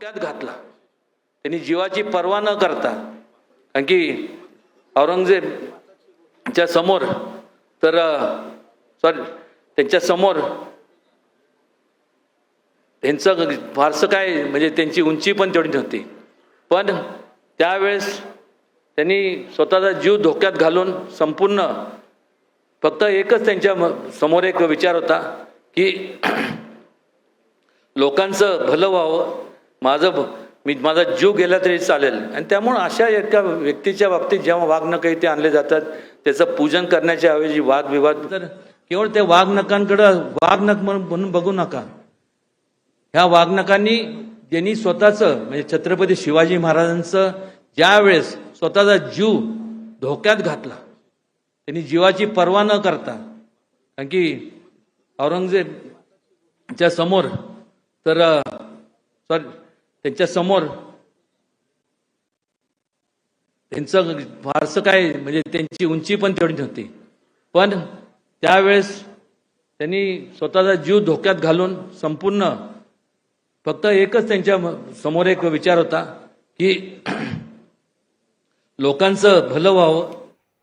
धोक्यात घातला. त्यांनी जीवाची पर्वा न करता, कारण की औरंगजेबच्या समोर तर त्यांच्या समोर त्यांचं फारसं काय म्हणजे त्यांची उंची पण तेवढी नव्हती, पण त्यावेळेस त्यांनी स्वतःचा जीव धोक्यात घालून संपूर्ण फक्त एकच त्यांच्या समोर एक विचार होता की लोकांचं भलं व्हावं, माझा जीव गेला तरी चालेल. आणि त्यामुळे अशा एका व्यक्तीच्या बाबतीत जेव्हा वाघनख इथे आणले जातात, त्याचं पूजन करण्याच्या ऐवजी वादविवाद, तर केवळ त्या वाघनखांकडं वाघनख म्हणून बघू नका. ह्या वाघनखांनी ज्यांनी स्वतःचं म्हणजे छत्रपती शिवाजी महाराजांचं ज्या वेळेस स्वतःचा जीव धोक्यात घातला, त्यांनी जीवाची पर्वा न करता, कारण की औरंगजेबच्या समोर तर त्यांच्या समोर त्यांचं फारसं काय म्हणजे त्यांची उंची पण तेवढी नव्हती, पण त्यावेळेस त्यांनी स्वतःचा जीव धोक्यात घालून संपूर्ण फक्त एकच त्यांच्या समोर एक विचार होता की लोकांचं भलं व्हावं,